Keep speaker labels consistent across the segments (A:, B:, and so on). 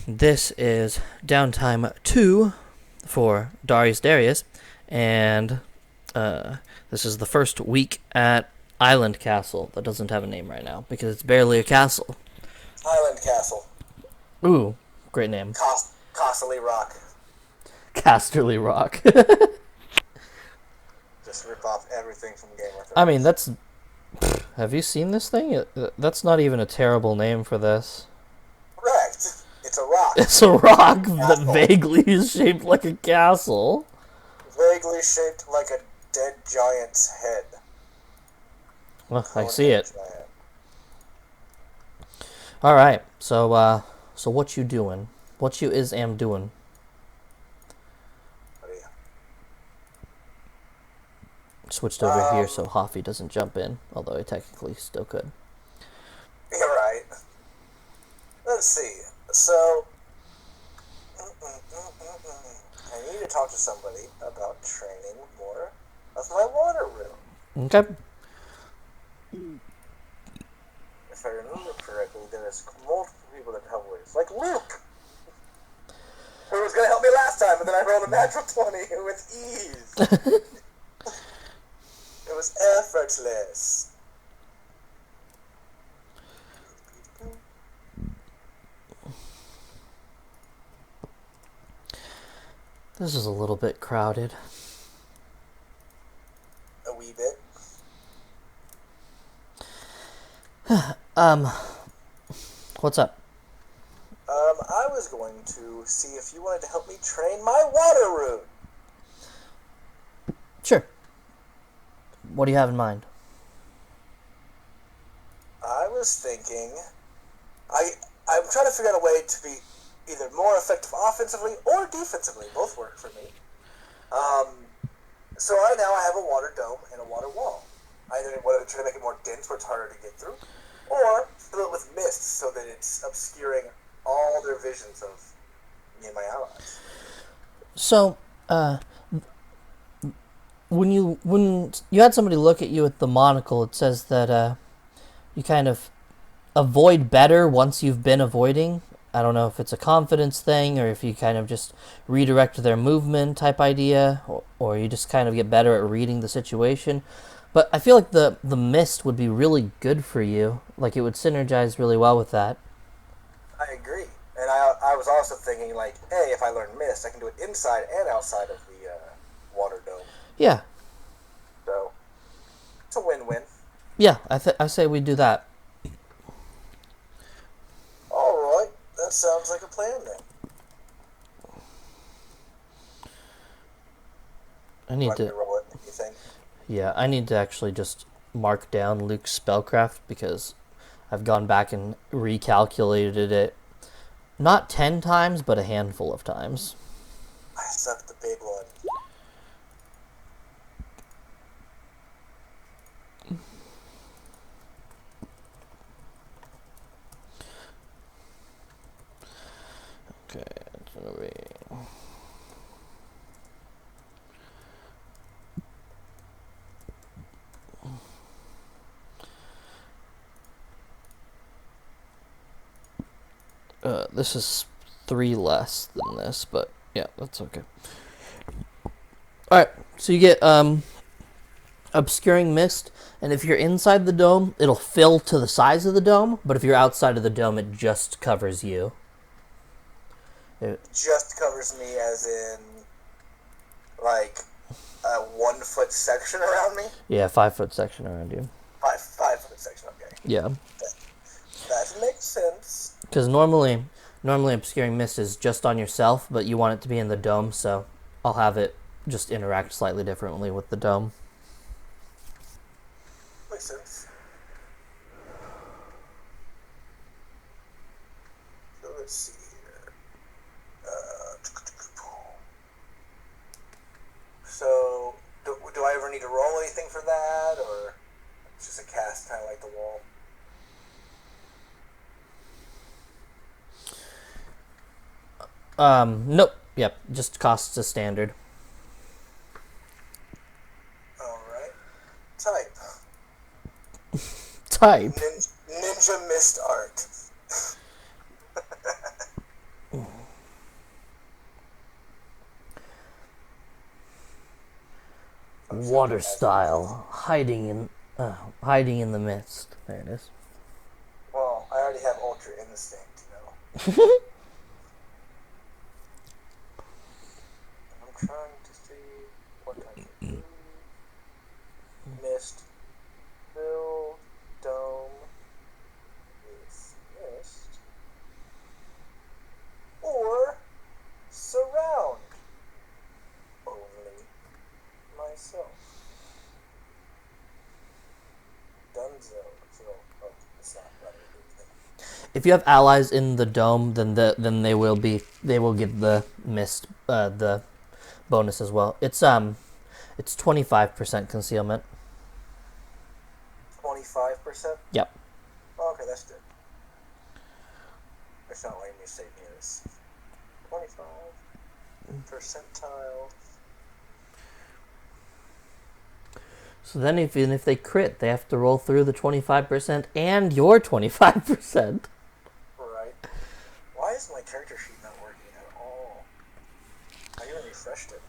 A: This is downtime 2 for Darius, and this is the first week at Island Castle. That doesn't have a name right now because it's barely a castle.
B: Island Castle.
A: Ooh, great name.
B: Costly Rock.
A: Casterly Rock.
B: Just rip off everything from Game of Thrones.
A: I mean, that's... Have you seen this thing? That's not even a terrible name for this.
B: Correct. It's a rock.
A: It's a rock that vaguely is shaped like a castle.
B: Vaguely shaped like a dead giant's head.
A: Well, I see it. Alright, so what you doing? What you am doing? Switched over here so Hoffy doesn't jump in, although he technically still could.
B: You're right. Let's see. So, I need to talk to somebody about training more of my water room.
A: Okay.
B: If I remember correctly, there's multiple people that help with this. Like Luke! Who was going to help me last time, and then I rolled a natural 20 with ease. It was effortless.
A: This is a little bit crowded.
B: A wee bit.
A: What's up?
B: I was going to see if you wanted to help me train my water rune.
A: Sure. What do you have in mind?
B: I was thinking... I'm trying to figure out a way to be either more effective offensively or defensively. Both work for me. So right now I have a water dome and a water wall. Either want to try to make it more dense where it's harder to get through, or fill it with mist so that it's obscuring all their visions of me and my allies.
A: So, when you had somebody look at you with the monocle, it says that you kind of avoid better once you've been avoiding. I don't know if it's a confidence thing or if you kind of just redirect their movement type idea, or you just kind of get better at reading the situation. But I feel like the mist would be really good for you. Like, it would synergize really well with that.
B: I agree. And I was also thinking, like, hey, if I learn mist, I can do it inside and outside of the water dome.
A: Yeah.
B: So, it's a win-win.
A: Yeah, I say we do that.
B: All right. That sounds like a plan, then.
A: I need to
B: roll it, you think?
A: Yeah, I need to actually just mark down Luke's spellcraft because I've gone back and recalculated it. Not 10 times, but a handful of times.
B: I sucked the big one.
A: Okay, it's gonna be... this is 3 less than this, but yeah, that's okay. Alright, so you get Obscuring Mist, and if you're inside the dome, it'll fill to the size of the dome, but if you're outside of the dome, it just covers you.
B: It just covers me as in, like, a 1 foot section around me?
A: Yeah, 5 foot section around you.
B: 5 foot section, okay.
A: Yeah.
B: That makes sense.
A: Because normally Obscuring Mist is just on yourself, but you want it to be in the dome, so I'll have it just interact slightly differently with the dome.
B: Makes sense. So let's see here. So, do I ever need to roll anything for that, or it's just a cast kind of like the wall?
A: Nope. Yep, just costs a standard.
B: Alright. Type.
A: Type.
B: Ninja Mist Art.
A: water style, hiding in the mist. There it is.
B: Well, I already have Ultra Instinct, you know. I'm trying to see what I can do. Mist. Build. Dome. With mist. Or surround. Only myself. Dunzo. So, oh, it's not letting me do anything.
A: If you have allies in the dome, then they will get the mist the bonus as well. It's 25% concealment.
B: 25%?
A: Yep.
B: Oh, okay, that's good. It's not letting me save me this. 25 percentile.
A: So then, even if they crit, they have to roll through the 25% and your 25%.
B: Right. Why is my character sheet not working at all? I even refreshed it.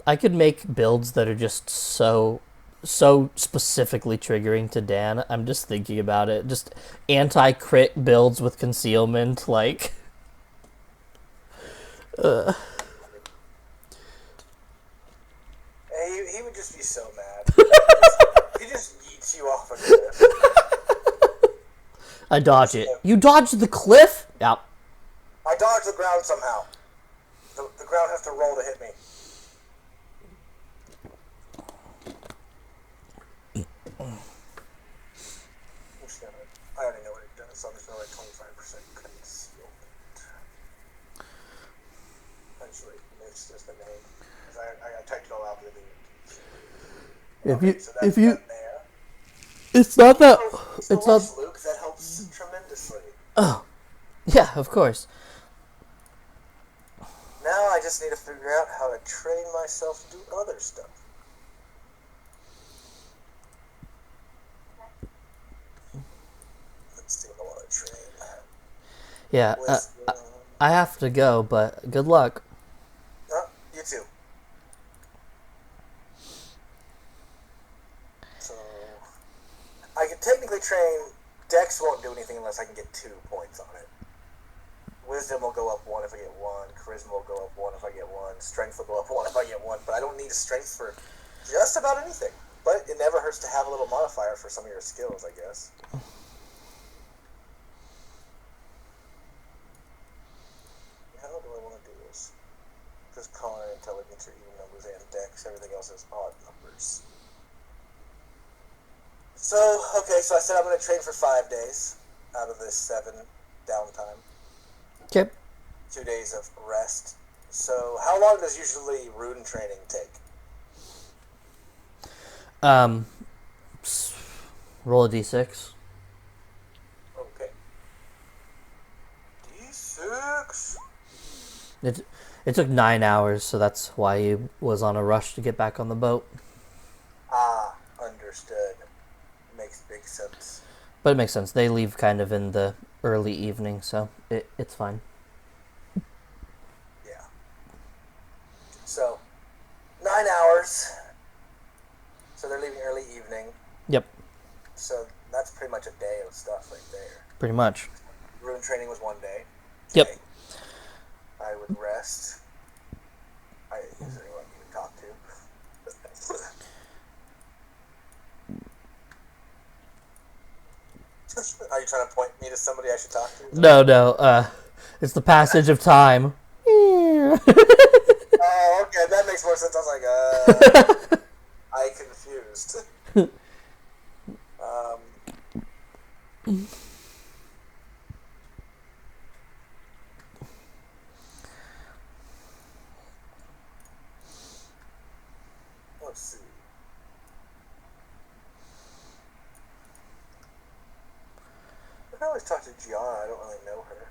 A: I could make builds that are just so specifically triggering to Dan. I'm just thinking about it. Just anti-crit builds with concealment, like.
B: Hey, he would just be so mad. He just yeets you off a cliff.
A: I dodge it. You dodged the cliff? Yep.
B: I dodged the ground somehow. The ground has to roll to hit me. I already know what it does, so I'm just going to like 25% concealment. Actually, it's just the name. I typed it all out, but it didn't.
A: If you it's not that. It's not.
B: Luke, that helps tremendously.
A: Oh, yeah, of course.
B: Now I just need to figure out how to train myself to do other stuff. Let's see what I want to train.
A: Yeah, I have to go, but good luck.
B: You too. So, I can technically train. Dex won't do anything unless I can get 2 points on it. Wisdom will go up 1 if I get 1. Charisma will go up 1 if I get 1. Strength will go up 1 if I get 1. But I don't need a strength for just about anything. But it never hurts to have a little modifier for some of your skills, I guess. How do I want to do this? Because con and intelligence are even numbers and dex. Everything else is odd numbers. So, okay, so I said I'm going to train for 5 days out of this 7 downtime.
A: Okay.
B: 2 days of rest. So, how long does usually rune training take?
A: Roll a d6.
B: Okay. D6.
A: It took 9 hours, so that's why he was on a rush to get back on the boat.
B: Ah, understood. Makes big sense.
A: But it makes sense. They leave kind of in the early evening, so it's fine.
B: Yeah. So, 9 hours. So they're leaving early evening.
A: Yep.
B: So that's pretty much a day of stuff right there.
A: Pretty much.
B: Rune training was 1 day.
A: Yep.
B: Okay. I would rest. Is there anyone you can talk to? Are you trying to point me to somebody I should talk to?
A: No. It's the passage of time.
B: Oh, okay, that makes more sense. I was like, I confused. Let's see. I can always talk to Gianna. I don't really know her.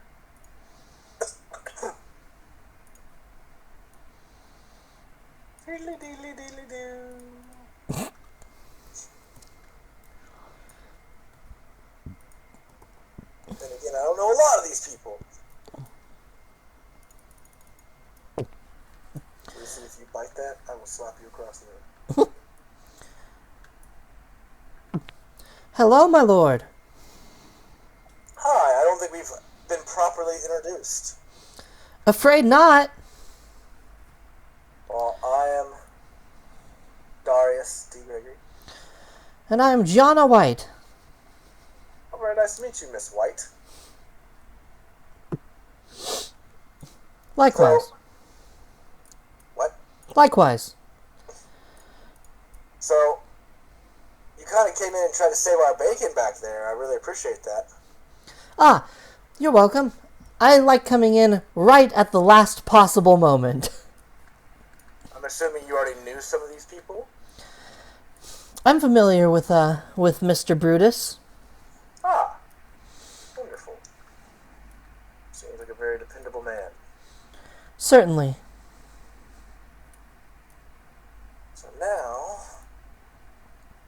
B: Diddly diddly diddly doo. know a lot of these people. Listen, if you bite that, I will slap you across the room.
A: Hello, my lord.
B: Hi, I don't think we've been properly introduced.
A: Afraid not.
B: Well, I am Darius DT.
A: And I'm Jonna White.
B: Oh, very nice to meet you, Miss White.
A: Likewise.
B: So, what?
A: Likewise.
B: So, you kind of came in and tried to save our bacon back there. I really appreciate that.
A: Ah, you're welcome. I like coming in right at the last possible moment.
B: I'm assuming you already knew some of these people?
A: I'm familiar with Mr. Brutus.
B: Ah, wonderful. Seems like a very dependable man.
A: Certainly.
B: So now,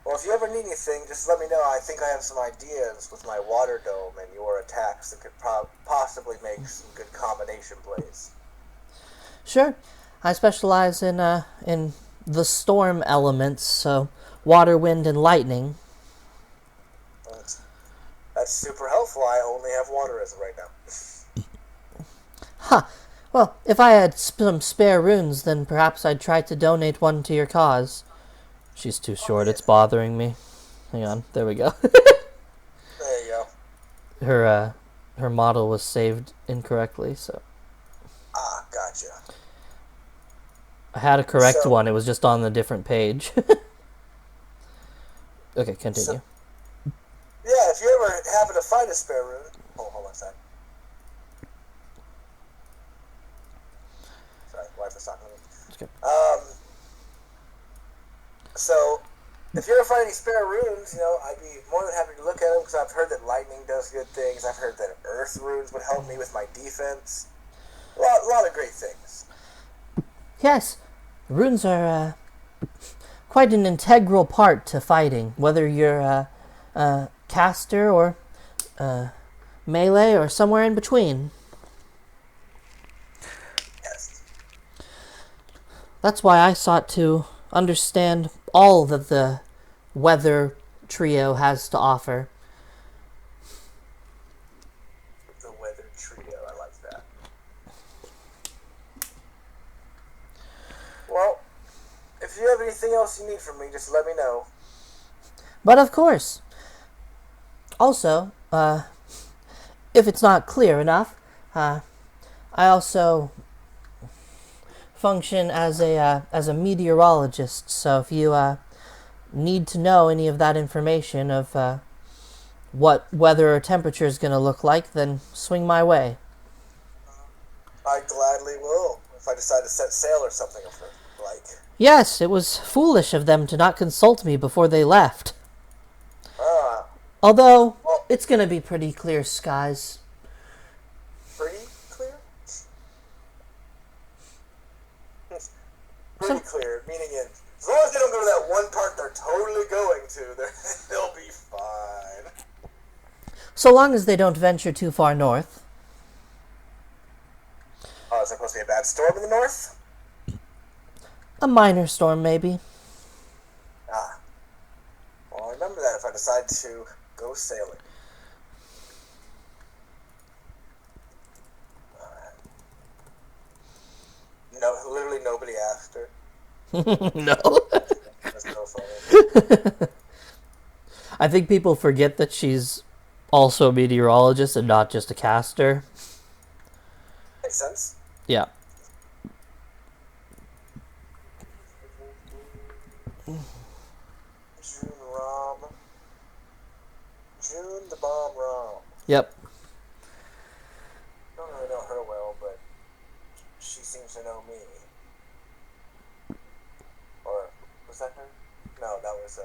B: well, if you ever need anything, just let me know. I think I have some ideas with my water dome and your attacks that could possibly make some good combination plays.
A: Sure. I specialize in the storm elements, so water, wind, and lightning.
B: Well, that's super helpful. I only have water as of right now.
A: Ha! Well, if I had some spare runes, then perhaps I'd try to donate one to your cause. She's too short. It's bothering me. Hang on. There we go.
B: There you go.
A: Her model was saved incorrectly, so
B: Ah, gotcha.
A: I had a correct
B: So-
A: one. It was just on a different page. Okay, continue.
B: Yeah, if you ever happen to find a spare rune... hold on a sec. Sorry, wife was talking to me.
A: Okay.
B: So, if you ever find any spare runes, I'd be more than happy to look at them, because I've heard that lightning does good things. I've heard that earth runes would help me with my defense. A lot of great things.
A: Yes, runes are quite an integral part to fighting, whether you're a caster or melee or somewhere in between.
B: Yes.
A: That's why I sought to understand all that the weather trio has to offer.
B: The weather trio, I like that. Well, if you have anything else you need from me, just let me know.
A: But of course. Also, if it's not clear enough, I also function as a meteorologist. So if you need to know any of that information of what weather or temperature is going to look like, then swing my way.
B: I gladly will, if I decide to set sail or something like.
A: Yes, it was foolish of them to not consult me before they left.
B: Ah,
A: Although,
B: well,
A: it's going to be pretty clear skies.
B: pretty clear? Pretty clear, meaning as long as they don't go to that one part they're totally going to, they'll be fine.
A: So long as they don't venture too far north.
B: Oh, is there supposed to be a bad storm in the north?
A: A minor storm, maybe.
B: Ah. Well, I'll remember that if I decide to go sailing. No, literally nobody asked her.
A: No.
B: That's so funny.
A: I think people forget that she's also a meteorologist and not just a caster.
B: Makes sense.
A: Yeah.
B: June Rom. June the Bomb Rom.
A: Yep.
B: I don't really know her well, but she seems to know me. Or was that her? No, that was